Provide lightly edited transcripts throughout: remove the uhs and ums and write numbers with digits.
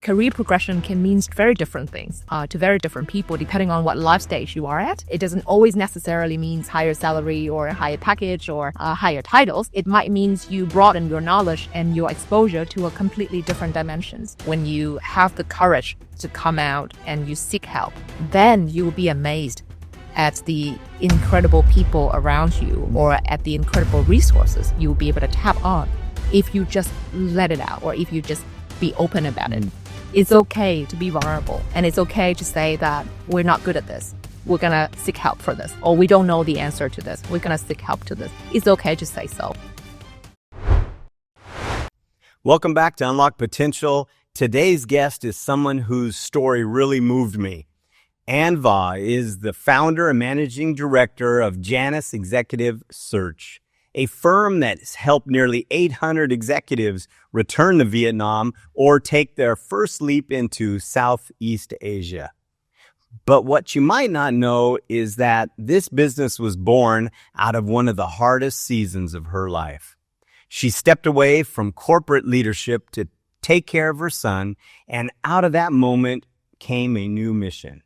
Career progression can mean very different things to very different people depending on what life stage you are at. It doesn't always necessarily mean higher salary or a higher package or higher titles. It might mean you broaden your knowledge and your exposure to a completely different dimensions. When you have the courage to come out and you seek help, then you will be amazed at the incredible people around you or at the incredible resources you will be able to tap on if you just let it out or if you just be open about it. It's okay to be vulnerable, and it's okay to say that we're not good at this. We're going to seek help for this, or we don't know the answer to this. We're going to seek help to this. It's okay to say so. Welcome back to Unlock Potential. Today's guest is someone whose story really moved me. Ann Va is the founder and managing director of Janus Executive Search, a firm that has helped nearly 800 executives return to Vietnam or take their first leap into Southeast Asia. But what you might not know is that this business was born out of one of the hardest seasons of her life. She stepped away from corporate leadership to take care of her son, and out of that moment came a new mission.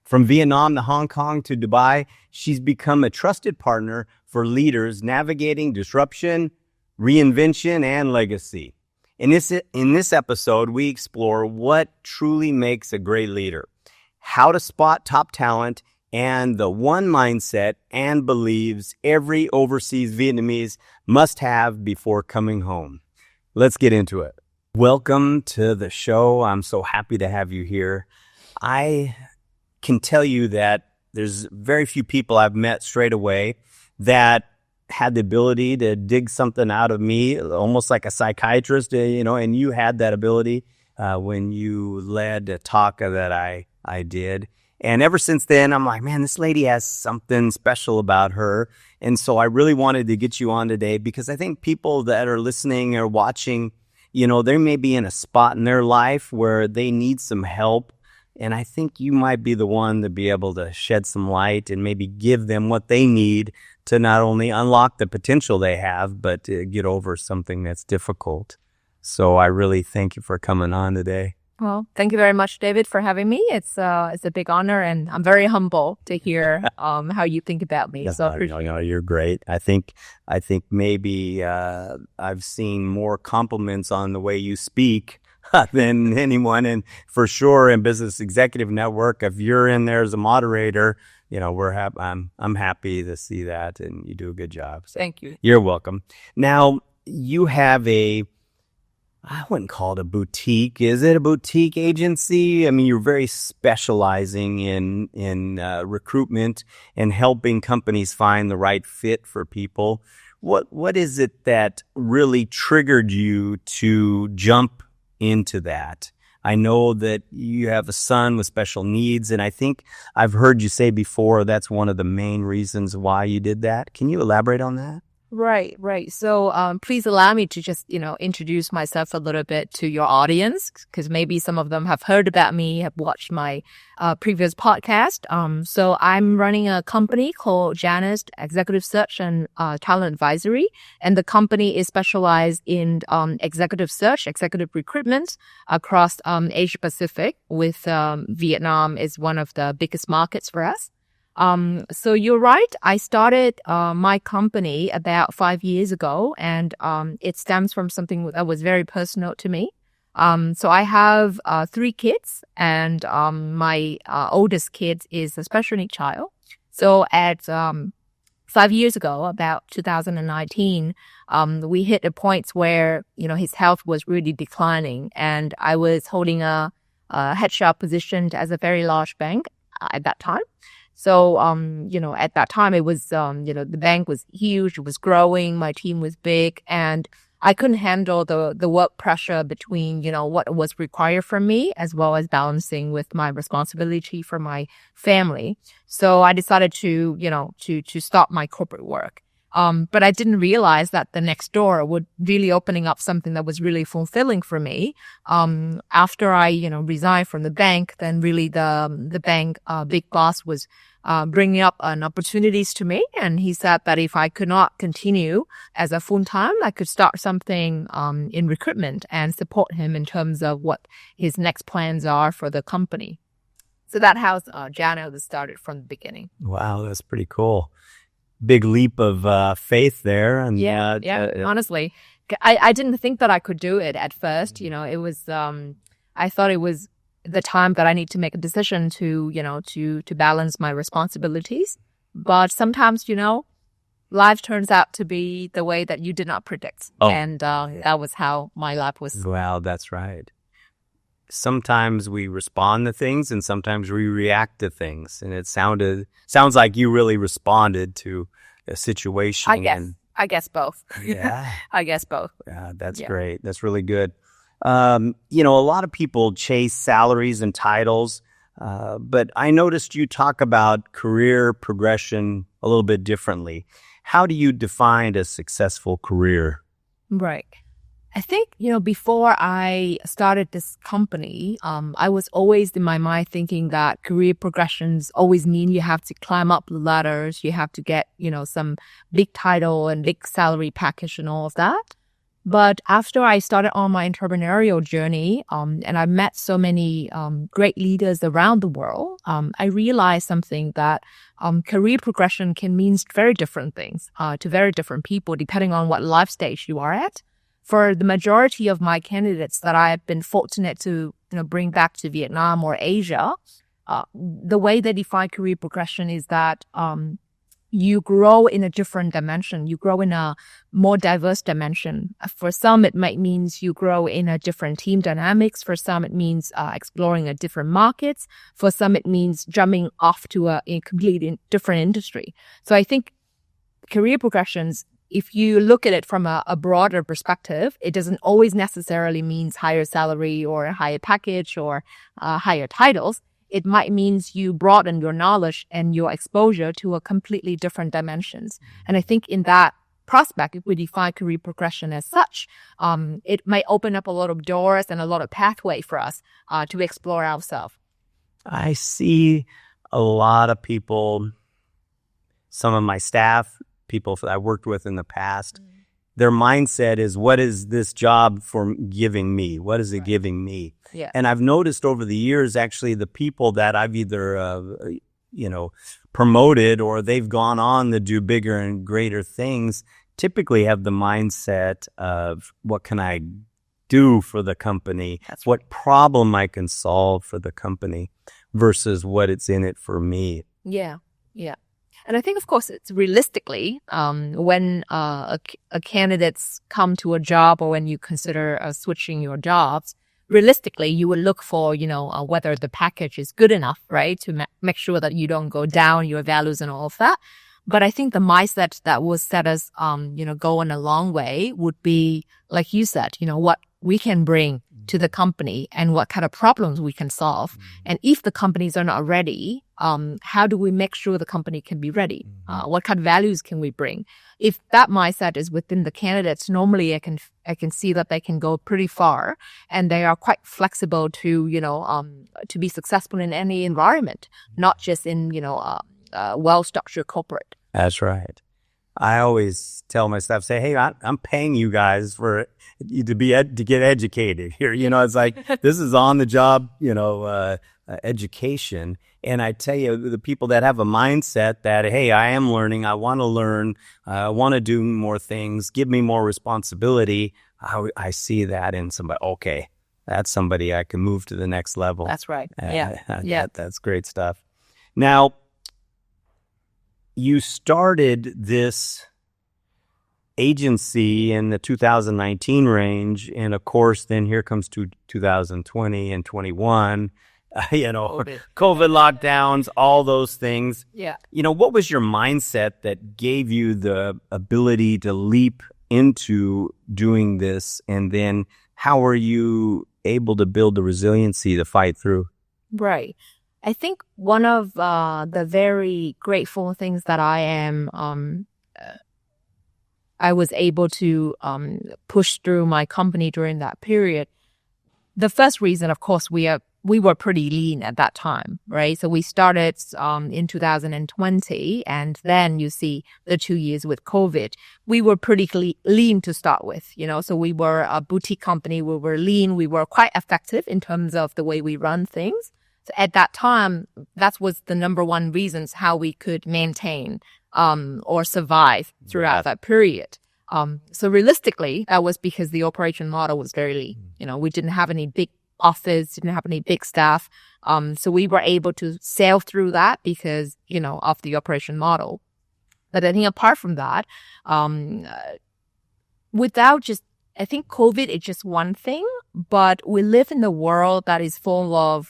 From Vietnam to Hong Kong to Dubai, she's become a trusted partner for leaders navigating disruption, reinvention, and legacy. In this episode, we explore what truly makes a great leader, how to spot top talent, and the one mindset Ann believes every overseas Vietnamese must have before coming home. Let's get into it. Welcome to the show. I'm so happy to have you here. I can tell you that there's very few people I've met straight away that had the ability to dig something out of me, almost like a psychiatrist, and you had that ability when you led a talk that I did. And ever since then, I'm like, man, this lady has something special about her. And so I really wanted to get you on today because I think people that are listening or watching, they may be in a spot in their life where they need some help. And I think you might be the one to be able to shed some light and maybe give them what they need to not only unlock the potential they have, but to get over something that's difficult. So I really thank you for coming on today. Well, thank you very much, David, for having me. It's a big honor, and I'm very humble to hear how you think about me. So you're great. I think maybe I've seen more compliments on the way you speak than anyone, and for sure in Business Executive Network, if you're in there as a moderator, I'm happy to see that, and you do a good job. So thank you. You're welcome. Now you have I wouldn't call it a boutique. Is it a boutique agency? I mean, you're very specializing in recruitment and helping companies find the right fit for people. What is it that really triggered you to jump into that? I know that you have a son with special needs, and I think I've heard you say before that's one of the main reasons why you did that. Can you elaborate on that? Right. So please allow me to just, introduce myself a little bit to your audience, because maybe some of them have heard about me, have watched my previous podcast. So I'm running a company called Janus Executive Search and Talent Advisory. And the company is specialized in executive search, executive recruitment across Asia Pacific, with Vietnam is one of the biggest markets for us. So you're right. I started my company about 5 years ago, and it stems from something that was very personal to me. So I have 3 kids, and my oldest kid is a special needs child. So at 5 years ago, about 2019, we hit a point where his health was really declining, and I was holding a headshot position as a very large bank at that time. So, at that time it was, the bank was huge, it was growing, my team was big, and I couldn't handle the work pressure between, what was required from me as well as balancing with my responsibility for my family. So I decided to stop my corporate work. But I didn't realize that the next door would really opening up something that was really fulfilling for me. After I, resigned from the bank, then really the bank, big boss was bringing up an opportunities to me. And he said that if I could not continue as a full time, I could start something in recruitment and support him in terms of what his next plans are for the company. So that's how Janus started from the beginning. Wow, that's pretty cool. Big leap of faith there. And honestly, I didn't think that I could do it at first. It was I thought it was the time that I need to make a decision to balance my responsibilities. But sometimes, life turns out to be the way that you did not predict. And that was how my life was. Wow, that's right. Sometimes we respond to things and sometimes we react to things. And it sounds like you really responded to a situation. I guess both. Yeah. I guess both. Yeah, that's great. That's really good. A lot of people chase salaries and titles, but I noticed you talk about career progression a little bit differently. How do you define a successful career? Right. I think, before I started this company, I was always in my mind thinking that career progressions always mean you have to climb up the ladders, you have to get, some big title and big salary package and all of that. But after I started on my entrepreneurial journey, and I met so many great leaders around the world, I realized something that career progression can mean very different things to very different people, depending on what life stage you are at. For the majority of my candidates that I have been fortunate to bring back to Vietnam or Asia, the way they define career progression is that you grow in a different dimension. You grow in a more diverse dimension. For some, it might means you grow in a different team dynamics. For some, it means exploring a different markets. For some, it means jumping off to a completely different industry. So I think career progressions, if you look at it from a broader perspective, it doesn't always necessarily means higher salary or a higher package or higher titles. It might means you broaden your knowledge and your exposure to a completely different dimensions. And I think in that prospect, if we define career progression as such, it might open up a lot of doors and a lot of pathway for us to explore ourselves. I see a lot of people, some of my staff, people that I worked with in the past, their mindset is, what is this job for giving me? What is it giving me? Yeah. And I've noticed over the years, actually, the people that I've either, promoted or they've gone on to do bigger and greater things typically have the mindset of, what can I do for the company? What problem I can solve for the company versus what it's in it for me. Yeah. Yeah. And I think, of course, it's realistically, when a candidates come to a job or when you consider switching your jobs, realistically, you would look for, whether the package is good enough, right, to make sure that you don't go down your values and all of that. But I think the mindset that will set us, going a long way would be, like you said, what we can bring to the company and what kind of problems we can solve. And if the companies are not ready, how do we make sure the company can be ready? What kind of values can we bring? If that mindset is within the candidates, normally I can see that they can go pretty far and they are quite flexible to, to be successful in any environment, not just in, well-structured corporate. That's right. I always tell my staff, say, hey, I'm paying you guys for you to get educated here. It's like, this is on the job, education. And I tell you, the people that have a mindset that, hey, I am learning, I want to learn, I want to do more things, give me more responsibility. I see that in somebody. Okay, that's somebody I can move to the next level. That's right. Yeah. That's great stuff. Now, you started this agency in the 2019 range, and of course, then here comes 2020 and 21. COVID lockdowns, all those things. Yeah. What was your mindset that gave you the ability to leap into doing this, and then how were you able to build the resiliency to fight through? Right. I think one of the very grateful things that I am I was able to push through my company during that period. The first reason, of course, we were pretty lean at that time, right? So we started in 2020, and then you see the 2 years with COVID. We were pretty lean to start with, so we were a boutique company. We were lean. We were quite effective in terms of the way we run things. So at that time, that was the number one reasons how we could maintain or survive throughout that period. So realistically, that was because the operation model was very lean. We didn't have any big office, didn't have any big staff. So we were able to sail through that because, of the operation model. But I think apart from that, I think COVID is just one thing, but we live in a world that is full of,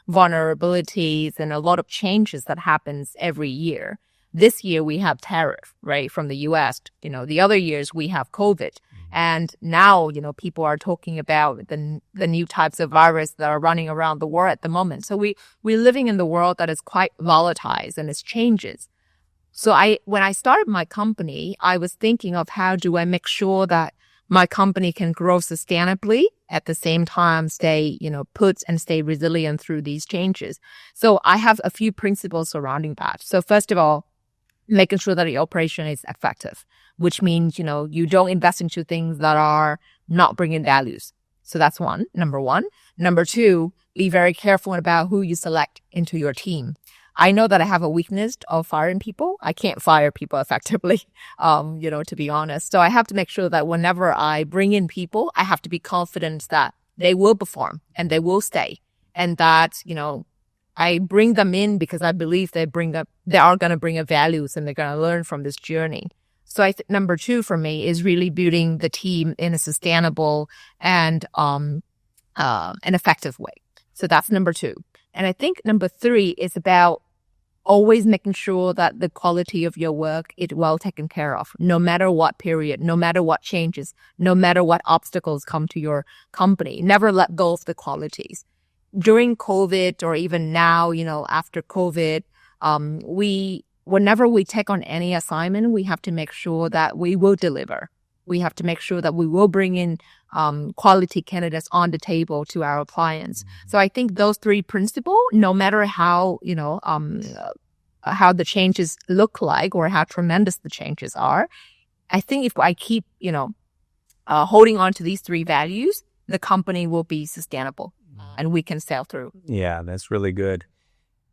vulnerabilities and a lot of changes that happens every year. This year we have tariff, right, from the US. The other years we have COVID. And now, people are talking about the new types of virus that are running around the world at the moment. So we're living in the world that is quite volatile and it changes. So when I started my company, I was thinking of how do I make sure that my company can grow sustainably at the same time stay, put and stay resilient through these changes. So I have a few principles surrounding that. So first of all, making sure that the operation is effective, which means, you don't invest into things that are not bringing values. So that's number one. Number two, be very careful about who you select into your team. I know that I have a weakness of firing people. I can't fire people effectively, to be honest. So I have to make sure that whenever I bring in people, I have to be confident that they will perform and they will stay, and that, I bring them in because I believe they are going to bring a values and they're going to learn from this journey. So number two for me is really building the team in a sustainable and an effective way. So that's number two. And I think number three is about always making sure that the quality of your work is well taken care of, no matter what period, no matter what changes, no matter what obstacles come to your company. Never let go of the qualities. During COVID or even now, after COVID, whenever we take on any assignment, we have to make sure that we will deliver. We have to make sure that we will bring in quality candidates on the table to our clients. So I think those three principles, no matter how, how the changes look like or how tremendous the changes are, I think if I keep, holding on to these three values, the company will be sustainable and we can sail through. Yeah, that's really good.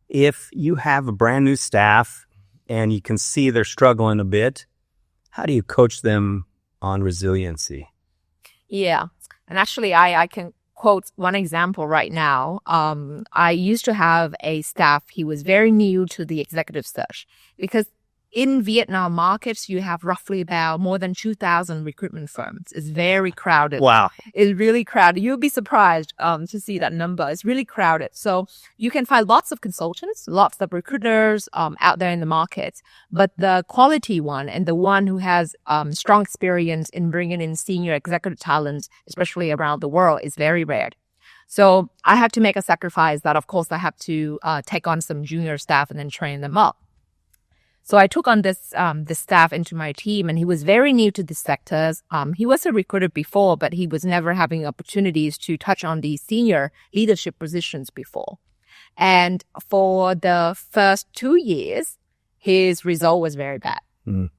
If you have a brand new staff and you can see they're struggling a bit, how do you coach them on resiliency? Yeah. And actually, I can quote one example right now. I used to have a staff. He was very new to the executive search because in Vietnam markets, you have roughly about more than 2,000 recruitment firms. It's very crowded. Wow. It's really crowded. You'll be surprised to see that number. It's really crowded. So you can find lots of consultants, lots of recruiters out there in the market. But the quality one and the one who has strong experience in bringing in senior executive talent, especially around the world, is very rare. So I had to make a sacrifice that, of course, I have to take on some junior staff and then train them up. So I took on this staff into my team, and he was very new to the sectors. He was a recruiter before, but he was never having opportunities to touch on these senior leadership positions before. And for the first 2 years, his result was very bad. Mm.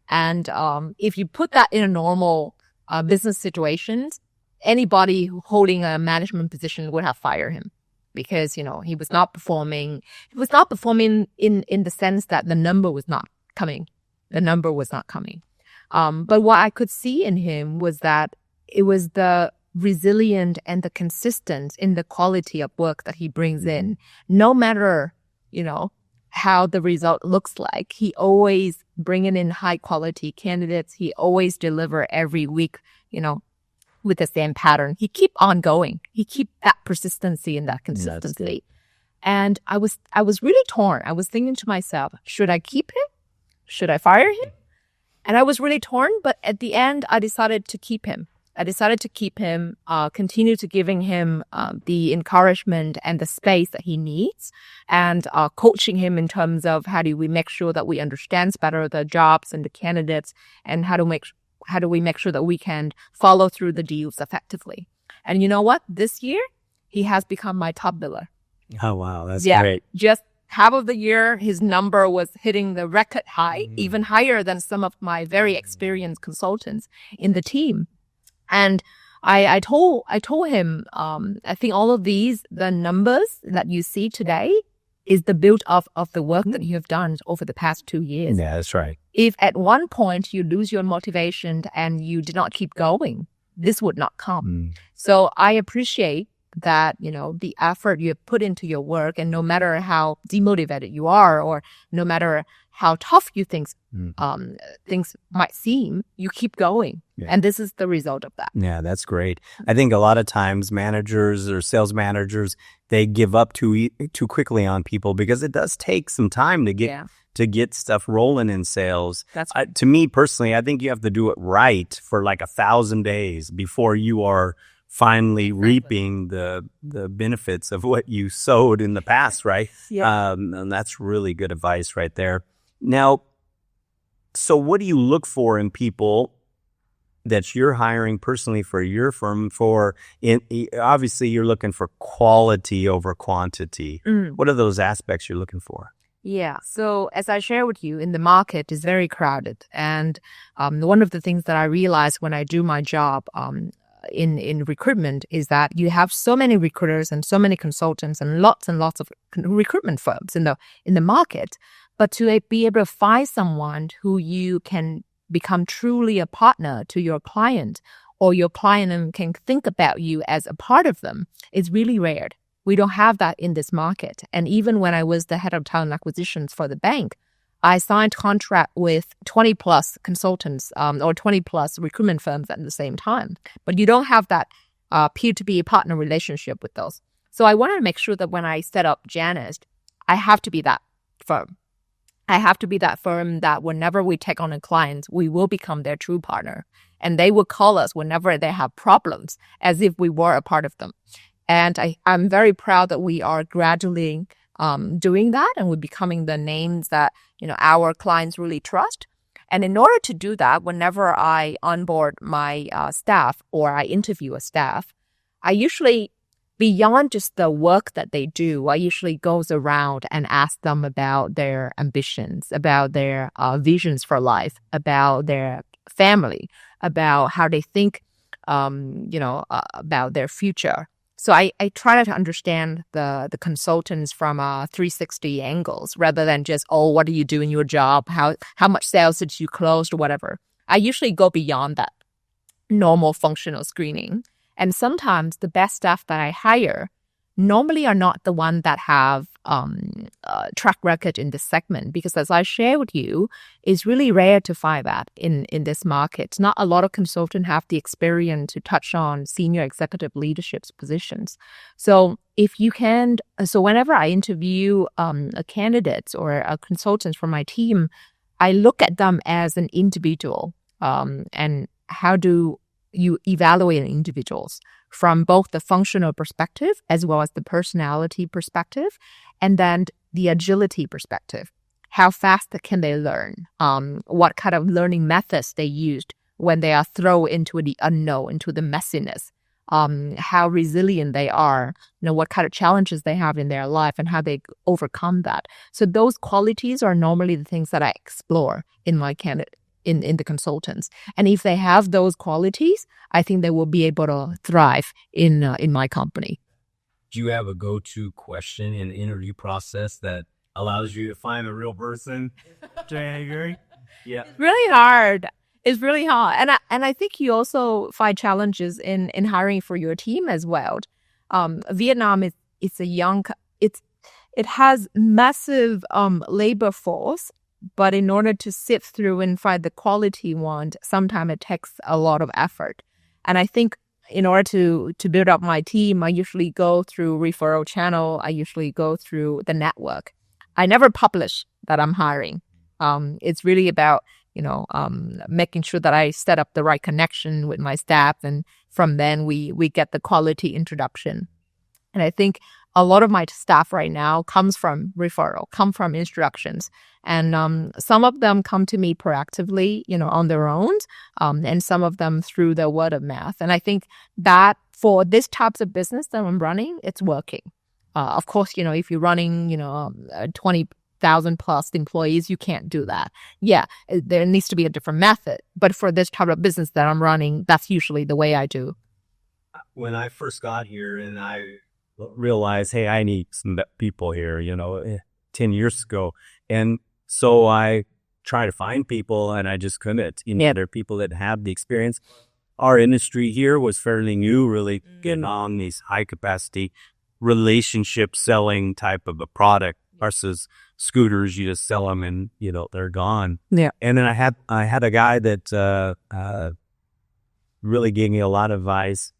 And if you put that in a normal business situations, anybody holding a management position would have fired him. Because, he was not performing. He was not performing in the sense that the number was not coming. The number was not coming. But what I could see in him was that it was the resilient and the consistent in the quality of work that he brings in. No matter, how the result looks like, he always bringing in high quality candidates. He always deliver every week, with the same pattern. He keep on going. He keep that persistency and that consistency. And I was really torn. I was thinking to myself, should I keep him? Should I fire him? And I was really torn, but at the end, I decided to keep him. Continue to giving him the encouragement and the space that he needs, and coaching him in terms of how do we make sure that we understand better the jobs and the candidates, and how to make How do we make sure that we can follow through the deals effectively? And you know what? This year, he has become my top biller. Oh, wow. That's great. Just half of the year, his number was hitting the record high, even higher than some of my very experienced consultants in the team. And I told him, I think all of these, the numbers that you see today is the build of the work that you have done over the past 2 years. Yeah, that's right. If at one point you lose your motivation and you did not keep going, this would not come. So I appreciate that, the effort you have put into your work, and no matter how demotivated you are, or no matter how tough you think things might seem, you keep going. Yeah. And this is the result of that. Yeah, that's great. I think a lot of times managers or sales managers, they give up too quickly on people because it does take some time to get stuff rolling in sales. That's to me personally, I think you have to do it right for like 1,000 days before you are finally reaping the benefits of what you sowed in the past, right? Yeah. And that's really good advice right there. Now, so what do you look for in people that you're hiring personally for your firm? Obviously, you're looking for quality over quantity. What are those aspects you're looking for? Yeah. So as I share with you, in the market is very crowded. And one of the things that I realize when I do my job in recruitment is that you have so many recruiters and so many consultants and lots of recruitment firms in the market. But to be able to find someone who you can become truly a partner to your client, or your client can think about you as a part of them, is really rare. We don't have that in this market. And even when I was the head of talent acquisitions for the bank, I signed contract with 20 plus consultants or 20 plus recruitment firms at the same time. But you don't have that peer-to-peer partner relationship with those. So I wanted to make sure that when I set up Janus, I have to be that firm. I have to be that firm that whenever we take on a client, we will become their true partner. And they will call us whenever they have problems, as if we were a part of them. And I'm very proud that we are gradually doing that, and we're becoming the names that our clients really trust. And in order to do that, whenever I onboard my staff or I interview a staff, I usually, beyond just the work that they do, I usually goes around and ask them about their ambitions, about their visions for life, about their family, about how they think, about their future. So I try to understand the consultants from 360 angles, rather than just, what do you do in your job? How much sales did you close or whatever? I usually go beyond that normal functional screening. And sometimes the best staff that I hire normally are not the one that have track record in this segment, because as I share with you, it's really rare to find that in this market. Not a lot of consultants have the experience to touch on senior executive leadership positions. So whenever I interview a candidate or a consultant from my team, I look at them as an individual. And how do you evaluate individuals from both the functional perspective as well as the personality perspective, and then the agility perspective. How fast can they learn? What kind of learning methods they used when they are thrown into the unknown, into the messiness. How resilient they are, what kind of challenges they have in their life and how they overcome that. So those qualities are normally the things that I explore in my candidate. In the consultants. And if they have those qualities, I think they will be able to thrive in my company. Do you have a go-to question in the interview process that allows you to find a real person? Do you agree? Yeah. It's really hard. It's really hard. And I think you also find challenges in hiring for your team as well. Vietnam it has massive labor force. But in order to sift through and find the quality one, sometimes it takes a lot of effort. And I think in order to build up my team, I usually go through referral channel. I usually go through the network. I never publish that I'm hiring. It's really about, making sure that I set up the right connection with my staff. And from then we get the quality introduction. And I think a lot of my staff right now comes from referral, come from introductions. And some of them come to me proactively, on their own, and some of them through the word of mouth. And I think that for this types of business that I'm running, it's working. Of course, if you're running, 20,000 plus employees, you can't do that. Yeah, there needs to be a different method. But for this type of business that I'm running, that's usually the way I do. When I first got here and I realized, hey, I need some people here, 10 years ago. And so I try to find people and I just couldn't. There are people that have the experience. Our industry here was fairly new, really getting on these high capacity relationship selling type of a product versus scooters. You just sell them and, they're gone. Yeah. And then I had a guy that really gave me a lot of advice.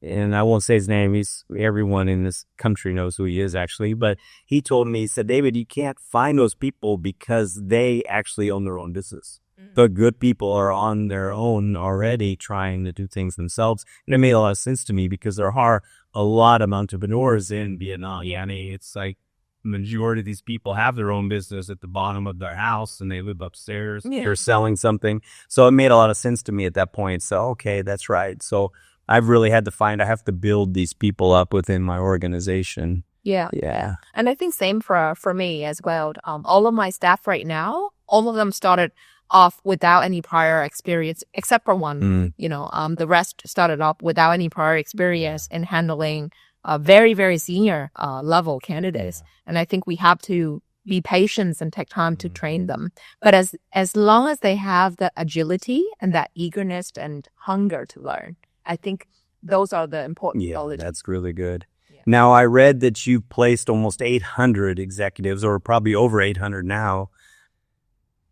And I won't say his name. Everyone in this country knows who he is, actually. But he told me, he said, David, you can't find those people because they actually own their own business. The good people are on their own already trying to do things themselves. And it made a lot of sense to me because there are a lot of entrepreneurs in Vietnam. It's like the majority of these people have their own business at the bottom of their house and they live upstairs. They're selling something. So it made a lot of sense to me at that point. So, okay, that's right. So I've really had to I have to build these people up within my organization. Yeah. Yeah. And I think same for me as well. All of my staff right now, all of them started off without any prior experience, except for one. The rest started off without any prior experience in handling very, very senior level candidates. And I think we have to be patient and take time to train them. But as long as they have the agility and that eagerness and hunger to learn, I think those are the important qualities. That's really good. Yeah. Now, I read that you've placed almost 800 executives, or probably over 800 now.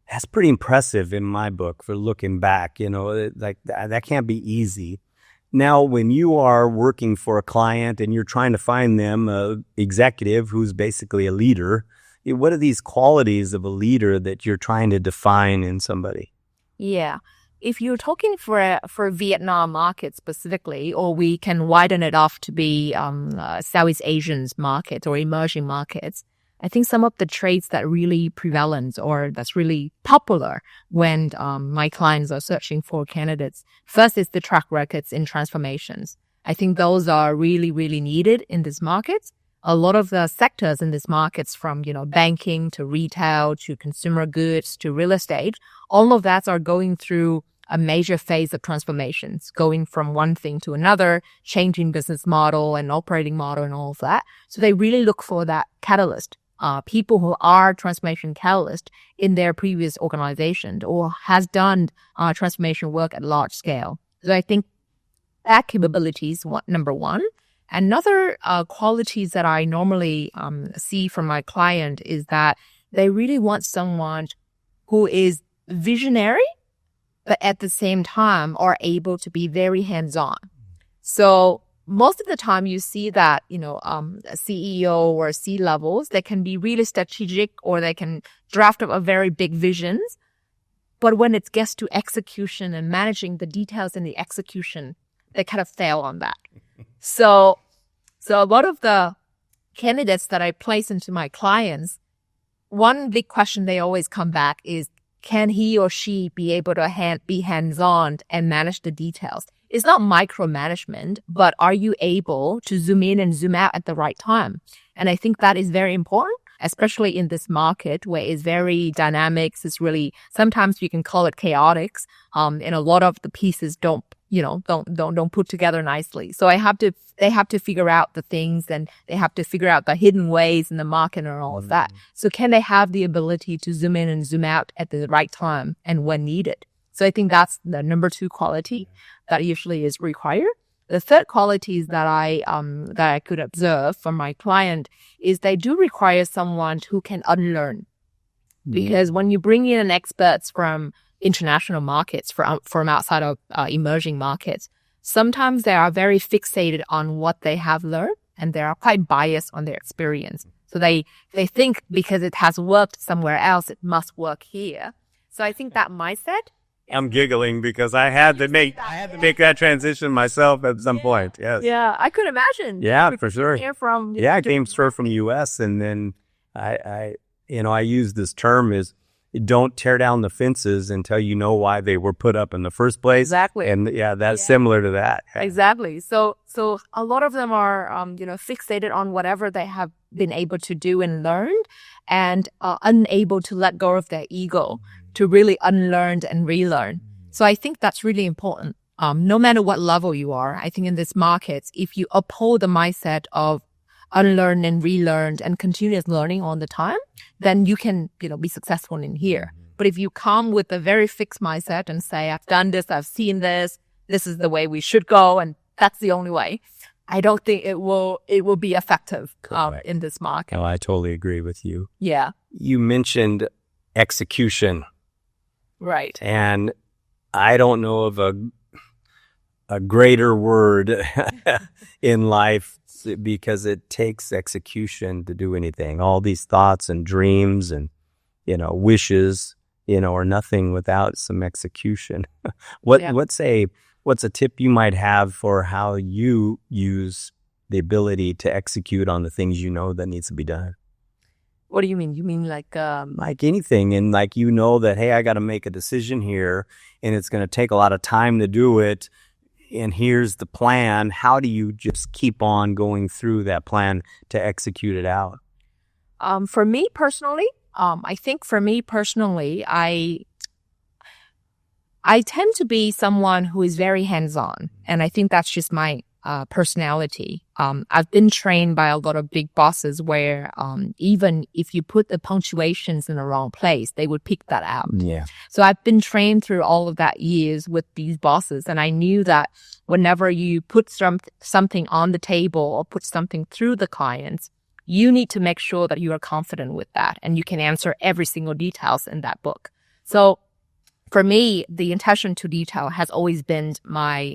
That's pretty impressive in my book for looking back. Like that can't be easy. Now, when you are working for a client and you're trying to find them an executive who's basically a leader, what are these qualities of a leader that you're trying to define in somebody? Yeah. If you're talking for Vietnam market specifically, or we can widen it off to be Southeast Asian markets or emerging markets, I think some of the traits that really prevalent or that's really popular when my clients are searching for candidates, first is the track records in transformations. I think those are really, really needed in this market. A lot of the sectors in this markets, from banking to retail to consumer goods to real estate, all of that are going through a major phase of transformations, going from one thing to another, changing business model and operating model and all of that. So they really look for that catalyst, people who are transformation catalyst in their previous organization or has done transformation work at large scale. So I think that capability is number one. Another qualities that I normally see from my client is that they really want someone who is visionary, but at the same time are able to be very hands-on. So most of the time you see that, a CEO or C-levels, they can be really strategic or they can draft up a very big visions. But when it gets to execution and managing the details in the execution, they kind of fail on that. So a lot of the candidates that I place into my clients, one big question they always come back is, can he or she be able to be hands-on and manage the details? It's not micromanagement, but are you able to zoom in and zoom out at the right time? And I think that is very important, especially in this market where it's very dynamic. It's really, sometimes you can call it chaotic. And a lot of the pieces don't put together nicely. So they have to figure out the things, and they have to figure out the hidden ways in the market and all of that. So can they have the ability to zoom in and zoom out at the right time and when needed? So I think that's the number two quality that usually is required. The third qualities that I could observe from my client is they do require someone who can unlearn. Because when you bring in experts from international markets, from outside of emerging markets, sometimes they are very fixated on what they have learned, and they are quite biased on their experience. So they think because it has worked somewhere else, it must work here. So I think that mindset I'm giggling because I had to make that transition myself at some point. Yes. Yeah, I could imagine. Yeah, for sure. Here from Yeah, I came straight from the U.S. and then I use this term is don't tear down the fences until you know why they were put up in the first place. Exactly. And that's similar to that. Exactly. So a lot of them are, fixated on whatever they have been able to do and learned, and unable to let go of their ego to really unlearn and relearn. So I think that's really important. No matter what level you are, I think in this market, if you uphold the mindset of unlearn and relearn and continuous learning all the time, then you can, be successful in here. But if you come with a very fixed mindset and say, I've done this, I've seen this is the way we should go, and that's the only way, I don't think it will be effective in this market. No, I totally agree with you. Yeah. You mentioned execution. Right. And I don't know of a greater word in life, because it takes execution to do anything. All these thoughts and dreams and, wishes, are nothing without some execution. What's a tip you might have for how you use the ability to execute on the things that needs to be done? What do you mean? You mean like anything, and that, hey, I got to make a decision here and it's going to take a lot of time to do it. And here's the plan. How do you just keep on going through that plan to execute it out? For me personally, I think I tend to be someone who is very hands-on, and I think that's just my personality. I've been trained by a lot of big bosses where even if you put the punctuations in the wrong place, they would pick that out. Yeah. So I've been trained through all of that years with these bosses, and I knew that whenever you put something on the table or put something through the clients, you need to make sure that you are confident with that and you can answer every single details in that book. So for me, the attention to detail has always been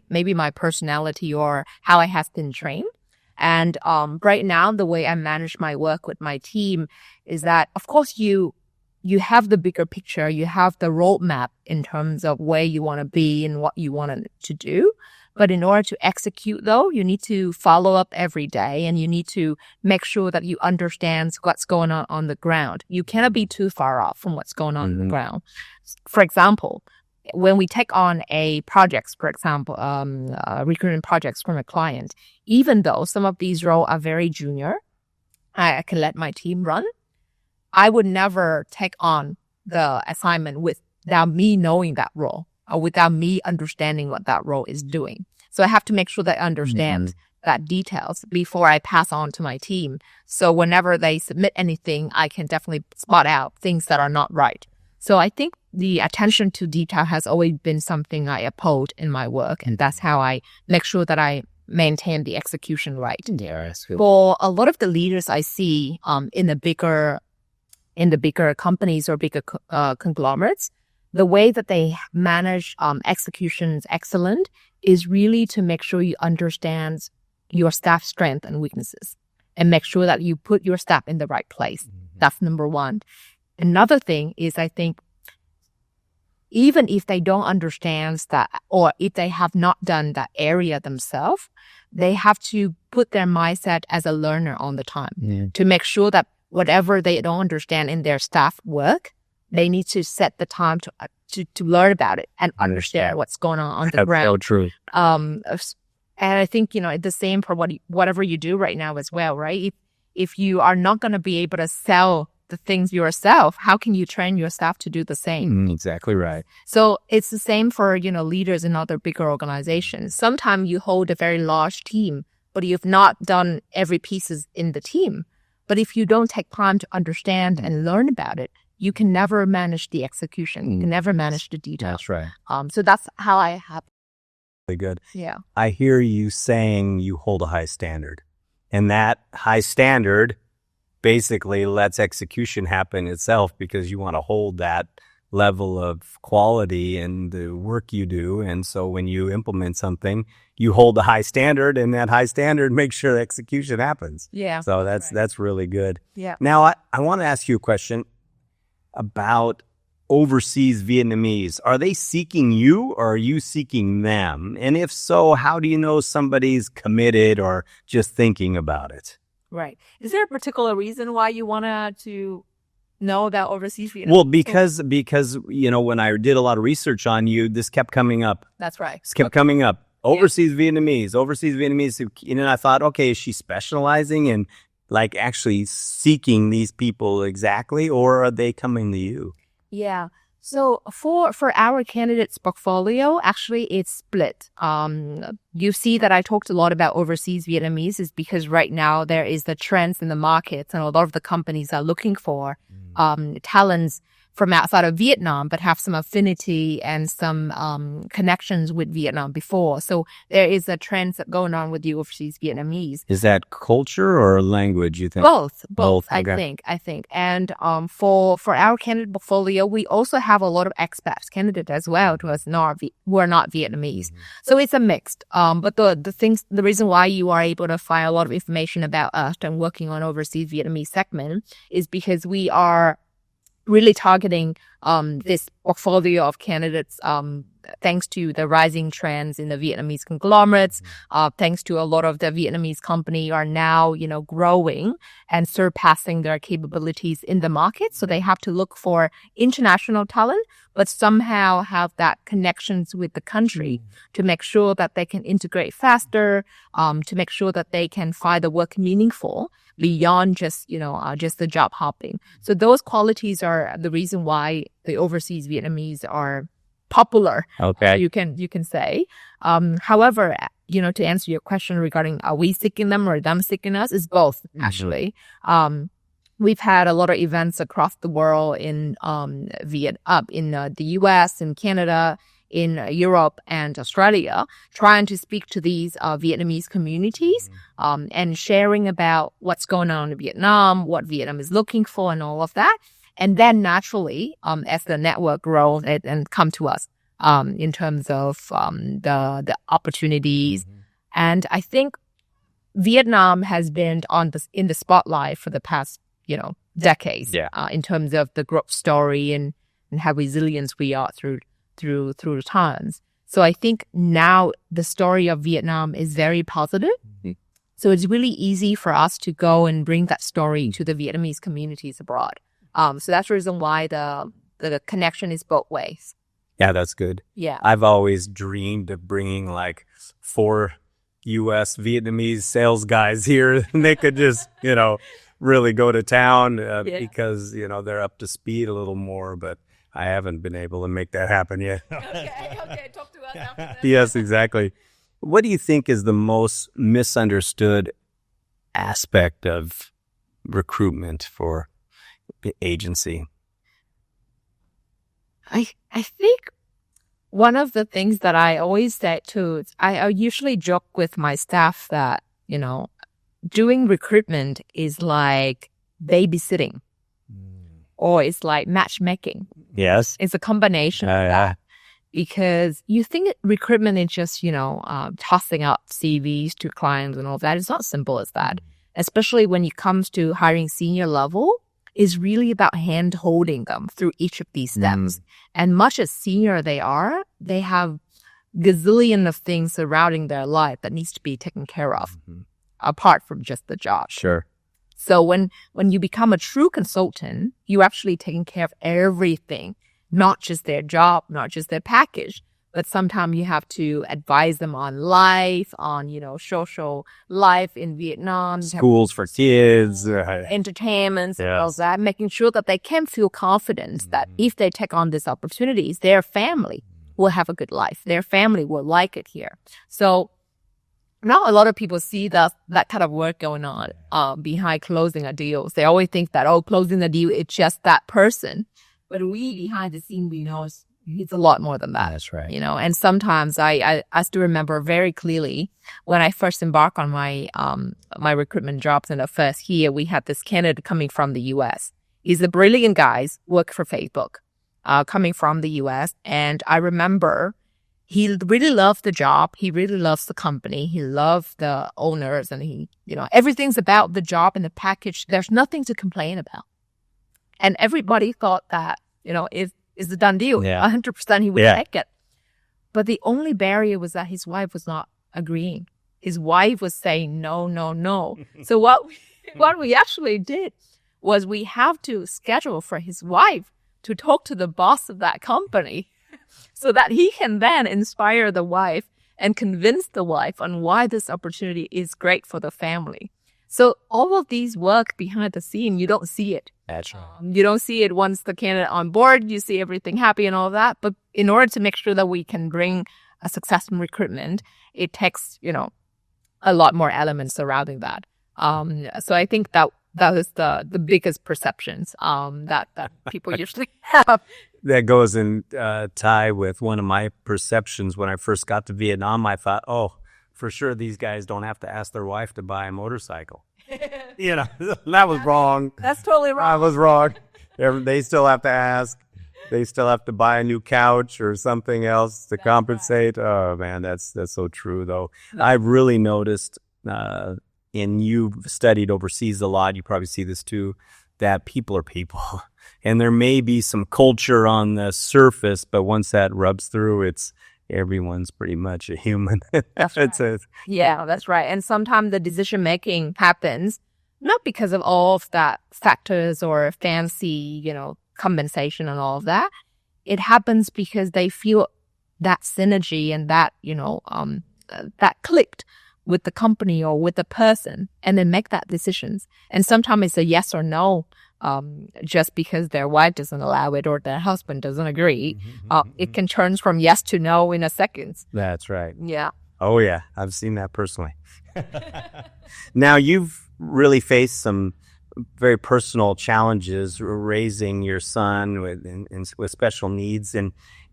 maybe my personality or how I have been trained. And right now, the way I manage my work with my team is that, of course, you have the bigger picture, you have the roadmap in terms of where you want to be and what you want to do. But in order to execute, though, you need to follow up every day and you need to make sure that you understand what's going on the ground. You cannot be too far off from what's going on the ground. For example, when we take on recruitment projects from a client, even though some of these roles are very junior, I can let my team run. I would never take on the assignment without me knowing that role or without me understanding what that role is doing. So I have to make sure that I understand that details before I pass on to my team. So whenever they submit anything, I can definitely spot out things that are not right. So I think the attention to detail has always been something I uphold in my work, and that's how I make sure that I maintain the execution right. For a lot of the leaders I see in the bigger companies or bigger conglomerates, the way that they manage executions excellent is really to make sure you understand your staff's strengths and weaknesses and make sure that you put your staff in the right place. That's number one. Another thing is, I think, even if they don't understand that, or if they have not done that area themselves, they have to put their mindset as a learner all the time to make sure that whatever they don't understand in their staff work, they need to set the time to learn about it and understand what's going on the ground. That's so true. And I think, it's the same for whatever you do right now as well, right? If you are not going to be able to sell the things yourself, how can you train your staff to do the same? Exactly right. So it's the same for, leaders in other bigger organizations. Sometimes you hold a very large team, but you've not done every piece in the team. But if you don't take time to understand and learn about it, you can never manage the execution. You can never manage the details. That's right. So that's how I have. Really good. Yeah. I hear you saying you hold a high standard, and that high standard basically lets execution happen itself because you want to hold that level of quality in the work you do. And so when you implement something, you hold the high standard, and that high standard makes sure execution happens. Yeah. So that's really good. Yeah. Now, I want to ask you a question about overseas Vietnamese, are they seeking you or are you seeking them? And if so, how do you know somebody's committed or just thinking about it? Right. Is there a particular reason why you want to know about overseas Vietnamese? Well, because when I did a lot of research on you, this kept coming up. That's right. This kept coming up. Overseas Vietnamese. And I thought, okay, is she specializing in like actually seeking these people exactly, or are they coming to you? Yeah. So for our candidates portfolio, actually it's split. You see that I talked a lot about overseas Vietnamese is because right now there is the trends in the markets and a lot of the companies are looking for talents from outside of Vietnam, but have some affinity and some connections with Vietnam before. So there is a trend going on with the overseas Vietnamese. Is that culture or language, you think? Both. Okay. I think. And for our candidate portfolio, we also have a lot of expats candidates as well who are not Vietnamese. So it's a mixed. But the reason why you are able to find a lot of information about us and working on overseas Vietnamese segment is because we are really targeting this portfolio of candidates thanks to the rising trends in the Vietnamese conglomerates, thanks to a lot of the Vietnamese company are now, growing and surpassing their capabilities in the market. So they have to look for international talent, but somehow have that connections with the country to make sure that they can integrate faster, to make sure that they can find the work meaningful beyond just the job hopping. So those qualities are the reason why the overseas Vietnamese are popular. Okay. You can say. However, to answer your question regarding are we seeking them or them seeking us, is both actually. We've had a lot of events across the world in the US, in Canada, in Europe and Australia, trying to speak to these Vietnamese communities and sharing about what's going on in Vietnam, what Vietnam is looking for and all of that. And then naturally, as the network grows and come to us in terms of the opportunities. And I think Vietnam has been in the spotlight for the past, decades in terms of the growth story and how resilient we are through the times. So I think now the story of Vietnam is very positive. So it's really easy for us to go and bring that story to the Vietnamese communities abroad. So that's the reason why the connection is both ways. Yeah, that's good. Yeah. I've always dreamed of bringing like 4 U.S. Vietnamese sales guys here and they could just, really go to town because, they're up to speed a little more, but I haven't been able to make that happen yet. Okay. Talk to us after that. Yes, exactly. What do you think is the most misunderstood aspect of recruitment for agency? I think one of the things that I always say too, I usually joke with my staff that, doing recruitment is like babysitting or it's like matchmaking. Yes. It's a combination of that. Because you think recruitment is just, tossing out CVs to clients and all that. It's not simple as that. Especially when it comes to hiring senior level, is really about hand holding them through each of these steps. And much as senior they are, they have gazillion of things surrounding their life that needs to be taken care of, apart from just the job. Sure. So when you become a true consultant, you're actually taking care of everything, not just their job, not just their package, but sometimes you have to advise them on life, on, social life in Vietnam. Schools for kids. Entertainments and all that, making sure that they can feel confident that if they take on these opportunities, their family will have a good life. Their family will like it here. So now a lot of people see that kind of work going on behind closing a deal. They always think that, closing the deal, it's just that person. But we, behind the scene, we know it's a lot more than that. That's right. And sometimes I still remember very clearly when I first embarked on my recruitment jobs in the first year, we had this candidate coming from the U.S. He's a brilliant guy, worked for Facebook, coming from the U.S. And I remember he really loved the job. He really loves the company. He loved the owners and he, everything's about the job and the package. There's nothing to complain about. And everybody thought that, if it's a done deal. Yeah. 100% he would Yeah. take it. But the only barrier was that his wife was not agreeing. His wife was saying, no, no, no. So what we actually did was we have to schedule for his wife to talk to the boss of that company so that he can then inspire the wife and convince the wife on why this opportunity is great for the family. So all of these work behind the scene, you don't see it. That's right. You don't see it once the candidate on board, you see everything happy and all of that. But in order to make sure that we can bring a success in recruitment, it takes, a lot more elements surrounding that. So I think that is the biggest perceptions that people usually have. That goes in tie with one of my perceptions when I first got to Vietnam. I thought, oh, for sure these guys don't have to ask their wife to buy a motorcycle. That was wrong. That's totally wrong. I was wrong. They still have to ask. They still have to buy a new couch or something else to compensate. Right. Oh, man, that's so true, though. I've really noticed, and you've studied overseas a lot, you probably see this too, that people are people. And there may be some culture on the surface, but once that rubs through, everyone's pretty much a human. That's right. Yeah, that's right. And sometimes the decision-making happens not because of all of that factors or fancy, compensation and all of that. It happens because they feel that synergy and that, that clicked with the company or with the person and then make that decisions. And sometimes it's a yes or no, just because their wife doesn't allow it or their husband doesn't agree. It can turn from yes to no in a second. That's right. Yeah. Oh, yeah. I've seen that personally. Now, you've really faced some very personal challenges raising your son with special needs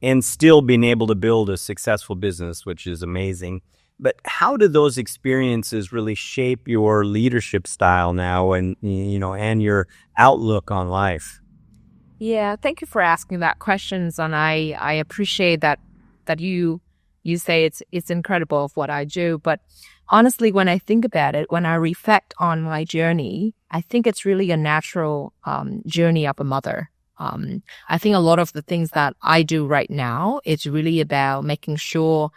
and still being able to build a successful business, which is amazing. But how do those experiences really shape your leadership style now and your outlook on life? Yeah, thank you for asking that question. And I appreciate that you say it's incredible of what I do. But honestly, when I think about it, when I reflect on my journey, I think it's really a natural journey of a mother. I think a lot of the things that I do right now, it's really about making sure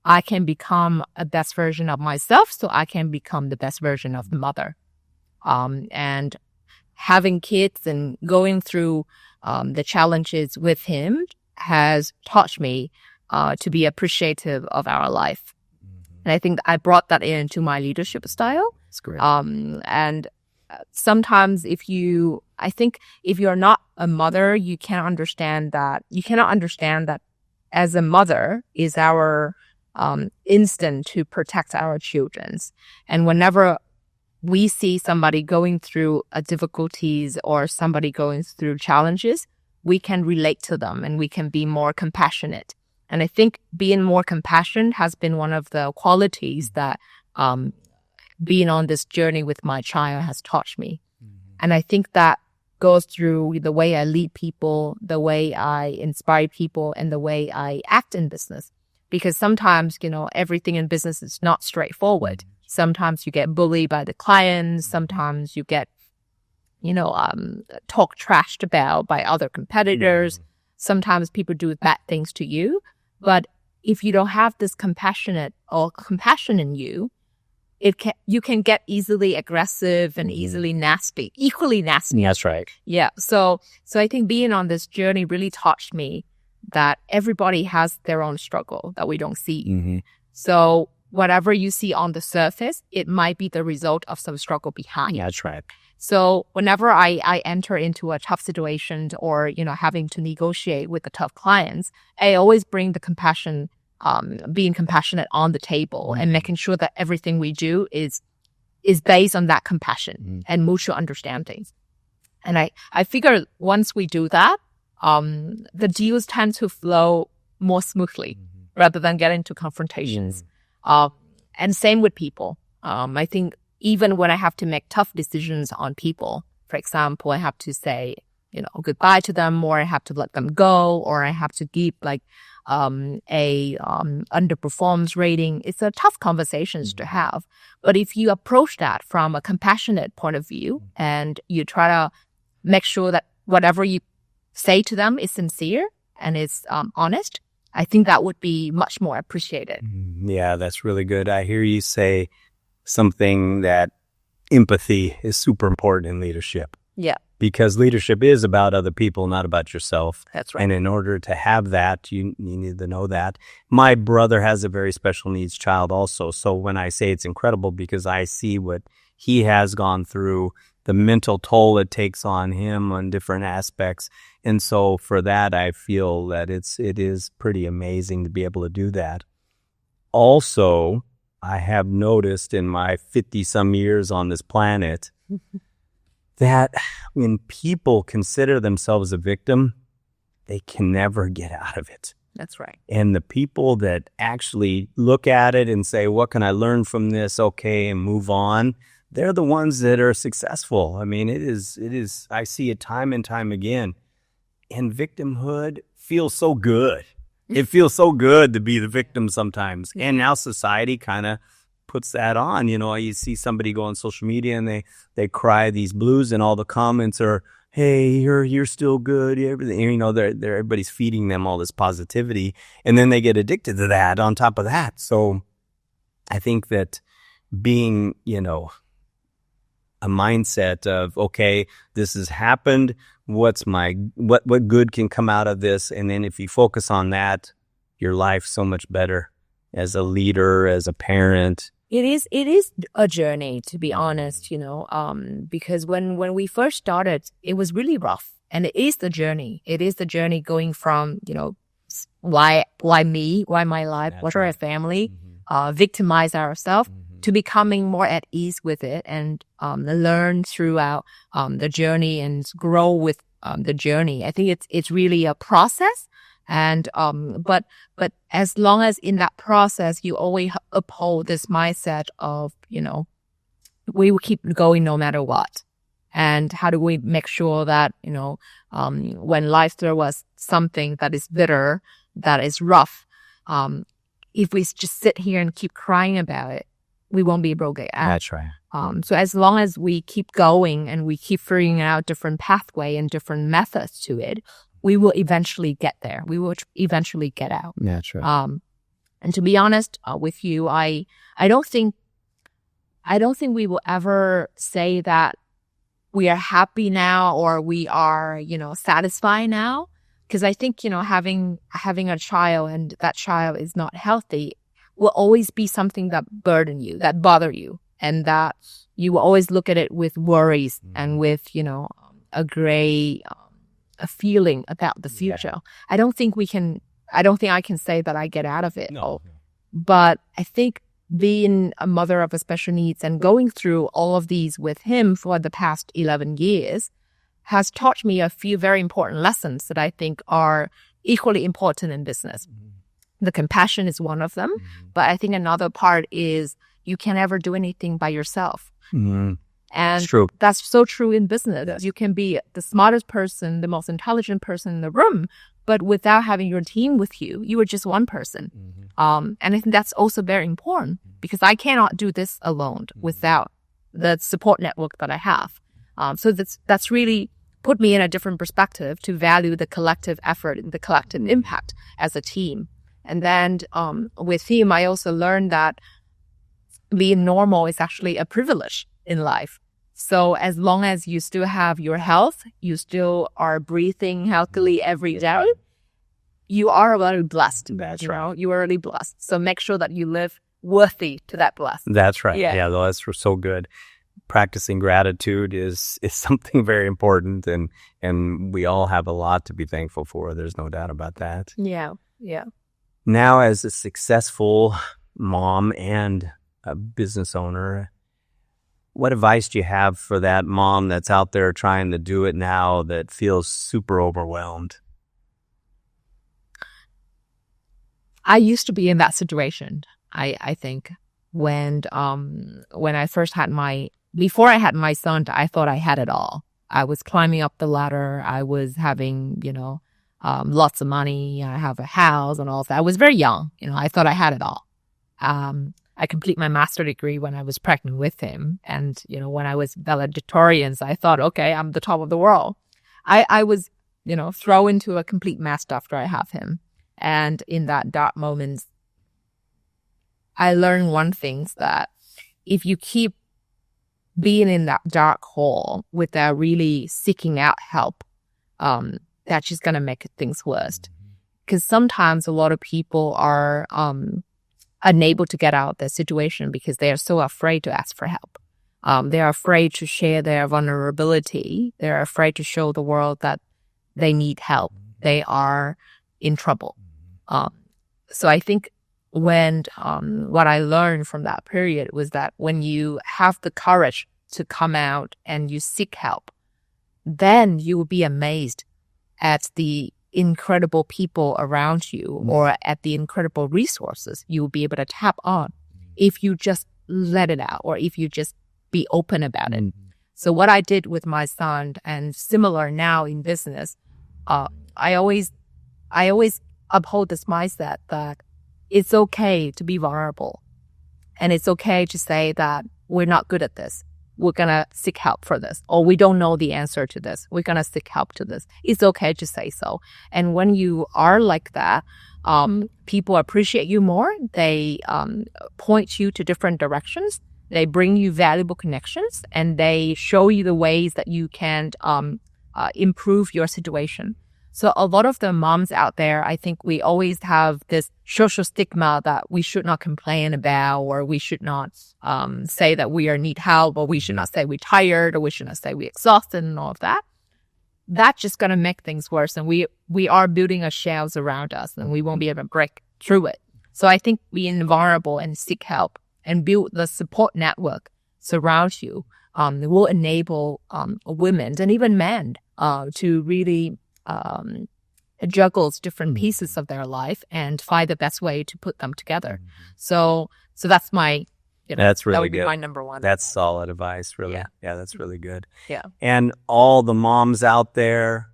I can become a best version of myself so I can become the best version of the mother. And having kids and going through the challenges with him has taught me to be appreciative of our life. And I think I brought that into my leadership style. That's great. And sometimes if you're not a mother, you cannot understand that as a mother is our instinct to protect our children. And whenever we see somebody going through difficulties or somebody going through challenges, we can relate to them and we can be more compassionate. And I think being more compassionate has been one of the qualities that being on this journey with my child has taught me. And I think that goes through the way I lead people, the way I inspire people, and the way I act in business. Because sometimes, everything in business is not straightforward. Sometimes you get bullied by the clients. Sometimes you get, talk trashed about by other competitors. Sometimes people do bad things to you. But if you don't have this compassion in you, you can get easily aggressive and easily nasty, equally nasty. That's right. Yeah. So I think being on this journey really taught me that everybody has their own struggle that we don't see. So whatever you see on the surface, it might be the result of some struggle behind. Yeah, that's right. So whenever I enter into a tough situation or, having to negotiate with the tough clients, I always bring the compassion, being compassionate on the table and making sure that everything we do is based on that compassion and mutual understanding. And I figure once we do that, the deals tend to flow more smoothly rather than get into confrontations. And same with people. I think even when I have to make tough decisions on people, for example, I have to say, goodbye to them, or I have to let them go, or I have to give a underperformance rating. It's a tough conversations to have. But if you approach that from a compassionate point of view and you try to make sure that whatever you say to them is sincere, and is honest, I think that would be much more appreciated. Yeah, that's really good. I hear you say something that empathy is super important in leadership. Yeah, Because leadership is about other people, not about yourself. that's right. And in order to have that, you need to know that. My brother has a very special needs child also. So when I say it's incredible, because I see what he has gone through, the mental toll it takes on him on different aspects. And so for that, I feel that it is pretty amazing to be able to do that. Also, I have noticed in my 50-some years on this planet that when people consider themselves a victim, they can never get out of it. That's right. And the people that actually look at it and say, what can I learn from this? Okay, and move on. They're the ones that are successful. I mean, it is, I see it time and time again. And victimhood feels so good. It feels so good to be the victim sometimes. And now society kind of puts that on. You see somebody go on social media and they cry these blues, and all the comments are, hey, you're still good, everything. Everybody's feeding them all this positivity, and then they get addicted to that on top of that. So I think that being, a mindset of, okay, this has happened, what good can come out of this? And then if you focus on that, your life's so much better as a leader, as a parent. It is a journey, to be honest, because when we first started, it was really rough, and it is the journey. It is the journey going from, why me, why my life, That's what are right. our family, victimize ourselves, to becoming more at ease with it, and learn throughout the journey and grow with the journey. I think it's really a process. And, but as long as in that process, you always uphold this mindset of, we will keep going no matter what. And how do we make sure that, when life throws us something that is bitter, that is rough, if we just sit here and keep crying about it, we won't be able to get out. That's right. So as long as we keep going and we keep figuring out different pathway and different methods to it, we will eventually get there. We will eventually get out. That's right. And to be honest with you, I don't think we will ever say that we are happy now or we are, satisfied now. Because I think, having a child and that child is not healthy will always be something that burden you, that bother you, and that you will always look at it with worries and with, a gray a feeling about the future. Yeah. I don't think I can say that I get out of it. No. But I think being a mother of a special needs and going through all of these with him for the past 11 years has taught me a few very important lessons that I think are equally important in business. The compassion is one of them, but I think another part is you can never do anything by yourself. And that's so true in business. Yes. You can be the smartest person, the most intelligent person in the room, but without having your team with you, you are just one person. And I think that's also very important because I cannot do this alone without the support network that I have. So that's really put me in a different perspective to value the collective effort and the collective impact as a team. And then with him, I also learned that being normal is actually a privilege in life. So as long as you still have your health, you still are breathing healthily every day, you are very blessed. That's right. You are really blessed. So make sure that you live worthy to that blessing. That's right. Yeah, that's so good. Practicing gratitude is something very important, and we all have a lot to be thankful for. There's no doubt about that. Yeah. Now, as a successful mom and a business owner, what advice do you have for that mom that's out there trying to do it now that feels super overwhelmed? I used to be in that situation. I think when I first had before I had my son, I thought I had it all. I was climbing up the ladder. I was having, lots of money. I have a house and all that. I was very young. I thought I had it all. I completed my master's degree when I was pregnant with him. And, when I was valedictorian, I thought, okay, I'm the top of the world. I was, throw into a complete mess after I have him. And in that dark moment, I learned one thing, that if you keep being in that dark hole without really seeking out help, that's just going to make things worse. Because sometimes a lot of people are unable to get out of their situation because they are so afraid to ask for help. They're afraid to share their vulnerability. They're afraid to show the world that they need help. They are in trouble. So I think what I learned from that period was that when you have the courage to come out and you seek help, then you will be amazed at the incredible people around you or at the incredible resources you will be able to tap on if you just let it out or if you just be open about it. So what I did with my son, and similar now in business, I always uphold this mindset that it's okay to be vulnerable. And it's okay to say that we're not good at this. We're going to seek help for this. Or we don't know the answer to this. We're going to seek help to this. It's okay to say so. And when you are like that, people appreciate you more. They point you to different directions. They bring you valuable connections. And they show you the ways that you can improve your situation. So a lot of the moms out there, I think we always have this social stigma that we should not complain about, or we should not say that we need help, or we should not say we're tired, or we should not say we're exhausted and all of that. That's just going to make things worse. And we are building a shells around us and we won't be able to break through it. So I think being vulnerable and seek help and build the support network surround you will enable women and even men to really juggles different pieces of their life and find the best way to put them together. So that's my, that's really that would good. be my number one. That's solid advice, really. Yeah, that's really good. Yeah. And all the moms out there,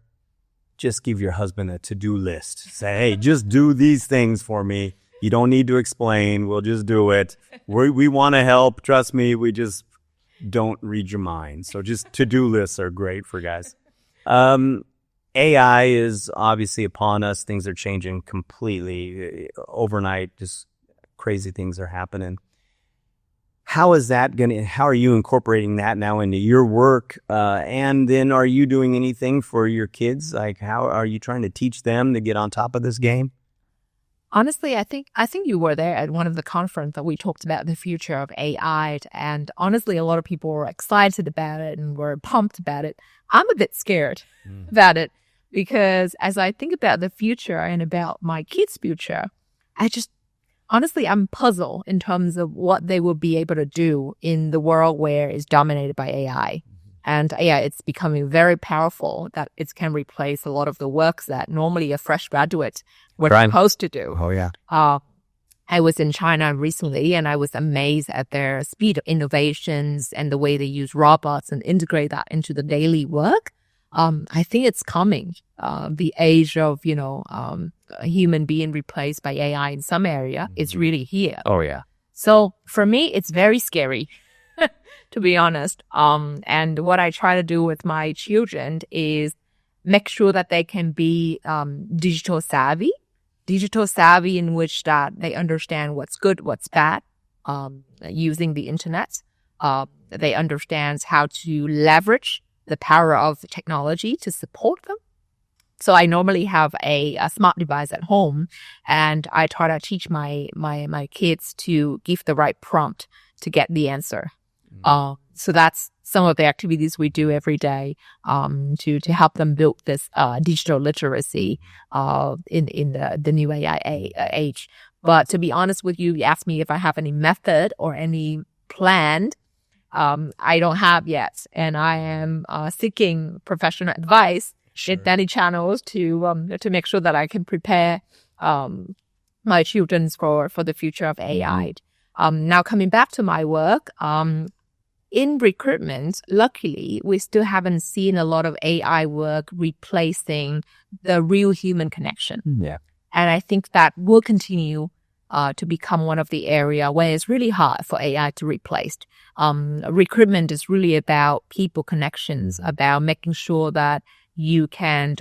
just give your husband a to-do list. Say, hey, just do these things for me. You don't need to explain. We'll just do it. We want to help. Trust me. We just don't read your mind. So just to-do lists are great for guys. AI is obviously upon us. Things are changing completely overnight. Just crazy things are happening. How are you incorporating that now into your work? And then are you doing anything for your kids? Like, how are you trying to teach them to get on top of this game? Honestly, I think you were there at one of the conference that we talked about the future of AI. And honestly, a lot of people were excited about it and were pumped about it. I'm a bit scared about it because as I think about the future and about my kids' future, I'm puzzled in terms of what they will be able to do in the world where it's dominated by AI. And AI, it's becoming very powerful that it can replace a lot of the works that normally a fresh graduate was supposed to do. Oh, yeah. I was in China recently and I was amazed at their speed of innovations and the way they use robots and integrate that into the daily work. I think it's coming. The age of, a human being replaced by AI in some area is really here. Oh, yeah. So for me, it's very scary, to be honest. And what I try to do with my children is make sure that they can be digital savvy in which that they understand what's good, what's bad, using the internet. They understand how to leverage the power of technology to support them. So I normally have a smart device at home, and I try to teach my kids to give the right prompt to get the answer. So that's some of the activities we do every day to help them build this digital literacy in the new AI age. But to be honest with you, you asked me if I have any method or any plan. I don't have yet, and I am seeking professional advice in many channels to make sure that I can prepare my children for the future of AI. Now coming back to my work, in recruitment, luckily we still haven't seen a lot of AI work replacing the real human connection. Yeah, and I think that will continue to become one of the area where it's really hard for AI to replace. Recruitment is really about people connections, about making sure that you can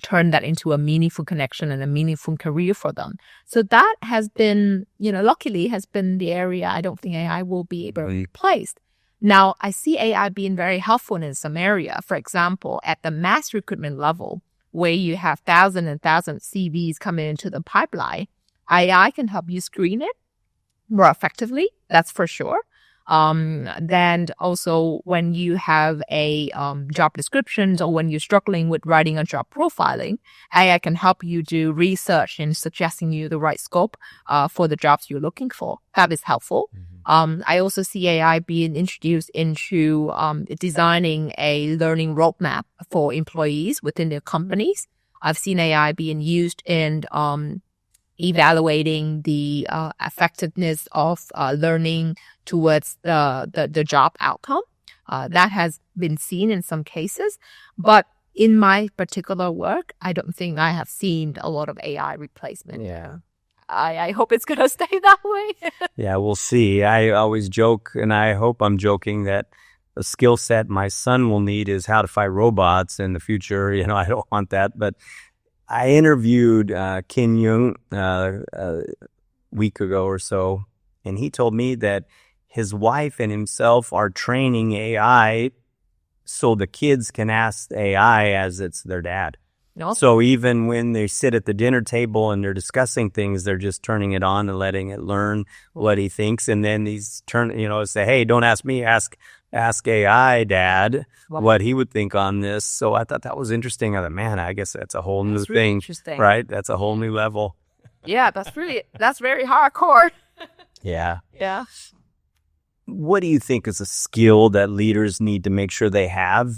turn that into a meaningful connection and a meaningful career for them. So that has been, luckily has been the area I don't think AI will be able to replace. Now, I see AI being very helpful in some area. For example, at the mass recruitment level, where you have thousands and thousands of CVs coming into the pipeline, AI can help you screen it more effectively. That's for sure. Then also when you have a job descriptions or when you're struggling with writing a job profiling, AI can help you do research and suggesting you the right scope for the jobs you're looking for. That is helpful. I also see AI being introduced into designing a learning roadmap for employees within their companies. I've seen AI being used in evaluating the effectiveness of learning towards the job outcome. That has been seen in some cases. But in my particular work, I don't think I have seen a lot of AI replacement. Yeah. I hope it's going to stay that way. Yeah, we'll see. I always joke, and I hope I'm joking, that the skill set my son will need is how to fight robots in the future. I don't want that. But I interviewed Kin Young a week ago or so, and he told me that his wife and himself are training AI so the kids can ask AI as it's their dad. No. So even when they sit at the dinner table and they're discussing things, they're just turning it on and letting it learn what he thinks. And then he's say, hey, don't ask me, ask AI, Dad, what he would think on this. So I thought that was interesting. I thought, man, I guess that's a whole new thing, interesting. Right? That's a whole new level. Yeah, that's very hardcore. Yeah. Yeah. What do you think is a skill that leaders need to make sure they have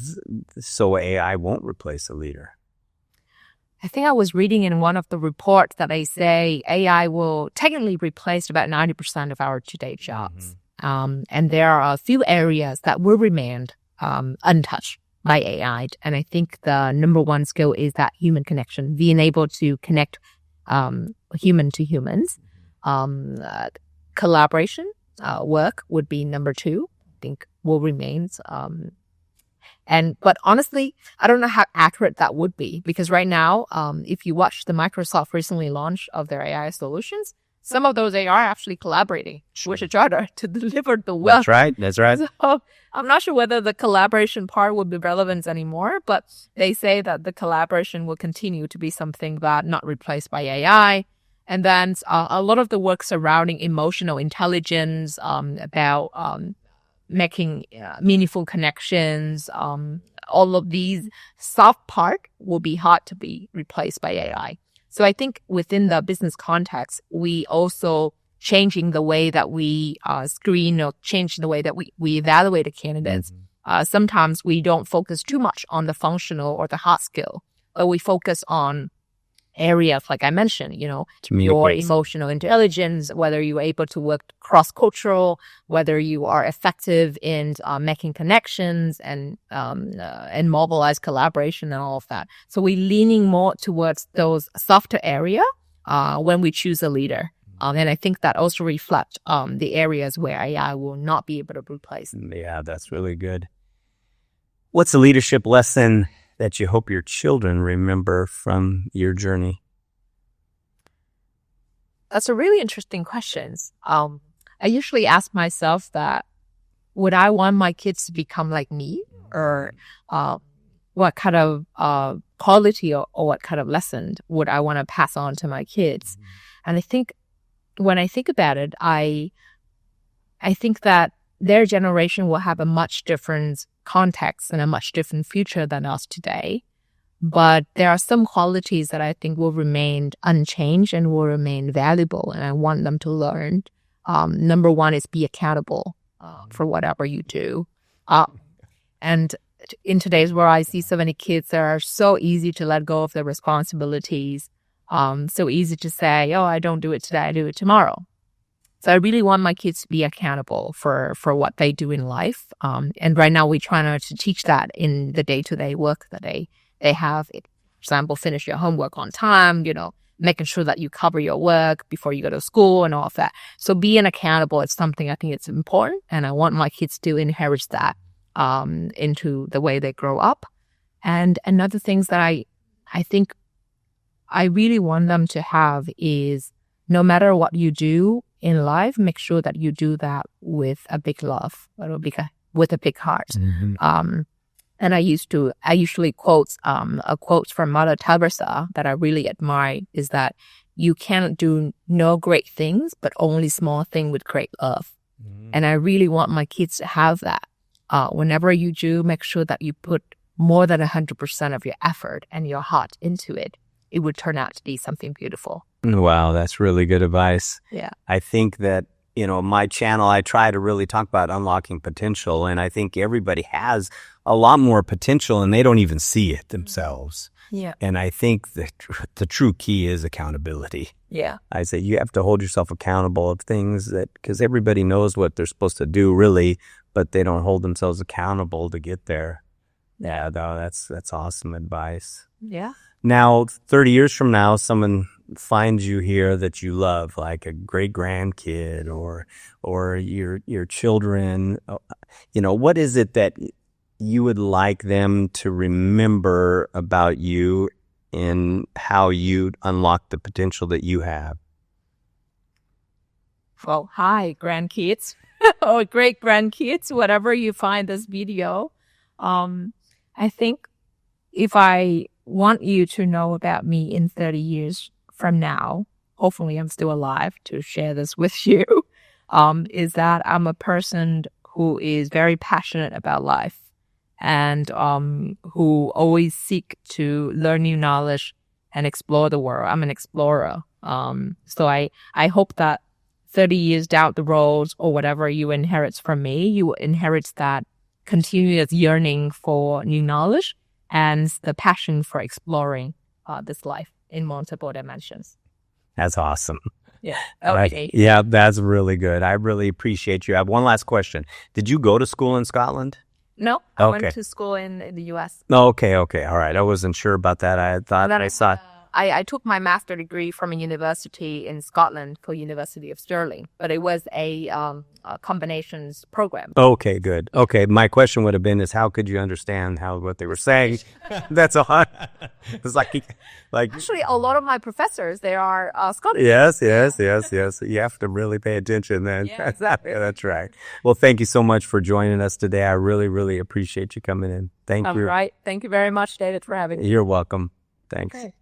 so AI won't replace a leader? I think I was reading in one of the reports that they say AI will technically replace about 90% of our today jobs. And there are a few areas that will remain untouched by AI. And I think the number one skill is that human connection, being able to connect human to humans. Collaboration work would be number two, I think will remain. But honestly, I don't know how accurate that would be, because right now, if you watch the Microsoft recently launch of their AI solutions, some of those AI are actually collaborating with each other to deliver the work. That's right. So I'm not sure whether the collaboration part would be relevant anymore, but they say that the collaboration will continue to be something that not replaced by AI. And then a lot of the work surrounding emotional intelligence, about making meaningful connections, all of these soft part will be hard to be replaced by AI. So I think within the business context, we also changing the way that we screen or change the way that we evaluate the candidates. Sometimes we don't focus too much on the functional or the hard skill, but we focus on areas like I mentioned, your emotional intelligence, whether you're able to work cross-cultural, whether you are effective in making connections and mobilize collaboration and all of that. So we're leaning more towards those softer area when we choose a leader. And I think that also reflects the areas where AI will not be able to replace. Yeah, that's really good. What's a leadership lesson that you hope your children remember from your journey? That's a really interesting question. I usually ask myself that, would I want my kids to become like me, or what kind of quality or what kind of lesson would I want to pass on to my kids? And I think when I think about it, I think that their generation will have a much different context and a much different future than us today. But there are some qualities that I think will remain unchanged and will remain valuable, and I want them to learn. Number one is be accountable for whatever you do. And in today's world, I see so many kids that are so easy to let go of their responsibilities. So easy to say, oh, I don't do it today, I do it tomorrow. So I really want my kids to be accountable for what they do in life. And right now we try to teach that in the day-to-day work that they have. For example, finish your homework on time, making sure that you cover your work before you go to school and all of that. So being accountable is something I think it's important. And I want my kids to inherit that into the way they grow up. And another things that I think I really want them to have is no matter what you do in life, make sure that you do that with a big love or with a big heart. Mm-hmm. And I usually quote a quote from Mother Teresa that I really admire is that you can't do no great things, but only small thing with great love. Mm-hmm. And I really want my kids to have that. Whenever you do, make sure that you put more than 100% of your effort and your heart into it. It would turn out to be something beautiful. Wow, that's really good advice. Yeah. I think that, my channel, I try to really talk about unlocking potential, and I think everybody has a lot more potential and they don't even see it themselves. Yeah. And I think that the true key is accountability. Yeah. I say you have to hold yourself accountable of things because everybody knows what they're supposed to do really, but they don't hold themselves accountable to get there. Yeah, though, that's awesome advice. Yeah. Now, 30 years from now, someone finds you here that you love, like a great grandkid or your children. What is it that you would like them to remember about you and how you unlock the potential that you have? Well, hi, grandkids or great grandkids, whatever you find this video. I think if I want you to know about me in 30 years from now, hopefully I'm still alive to share this with you, is that I'm a person who is very passionate about life and who always seek to learn new knowledge and explore the world. I'm an explorer. So I hope that 30 years down the road or whatever you inherit from me, you will inherit that continuous yearning for new knowledge and the passion for exploring this life in multiple dimensions. That's awesome. Yeah. Okay. Yeah, that's really good. I really appreciate you. I have one last question. Did you go to school in Scotland? No, I went to school in the U.S. Okay. All right. I wasn't sure about that. I thought I saw. I took my master's degree from a university in Scotland called University of Stirling, but it was a combinations program. Okay, good. Okay, my question would have been is how could you understand what they were saying? That's all. It's like Actually, a lot of my professors, they are Scottish. Yes. You have to really pay attention then. Yeah, That's right. Well, thank you so much for joining us today. I really, really appreciate you coming in. Thank you. All right. Thank you very much, David, for having me. You're welcome. Thanks. Okay.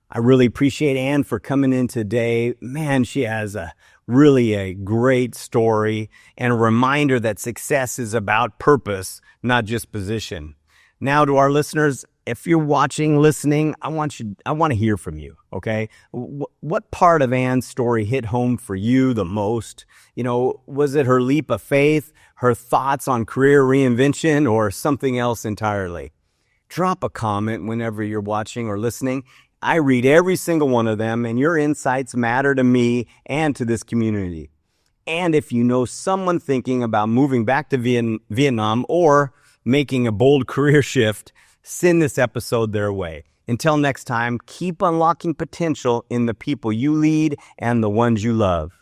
I really appreciate Anne for coming in today. Man, she has really a great story and a reminder that success is about purpose, not just position. Now to our listeners, if you're watching, listening, I want to hear from you, okay? What part of Anne's story hit home for you the most? Was it her leap of faith, her thoughts on career reinvention, or something else entirely? Drop a comment whenever you're watching or listening. I read every single one of them, and your insights matter to me and to this community. And if you know someone thinking about moving back to Vietnam or making a bold career shift, send this episode their way. Until next time, keep unlocking potential in the people you lead and the ones you love.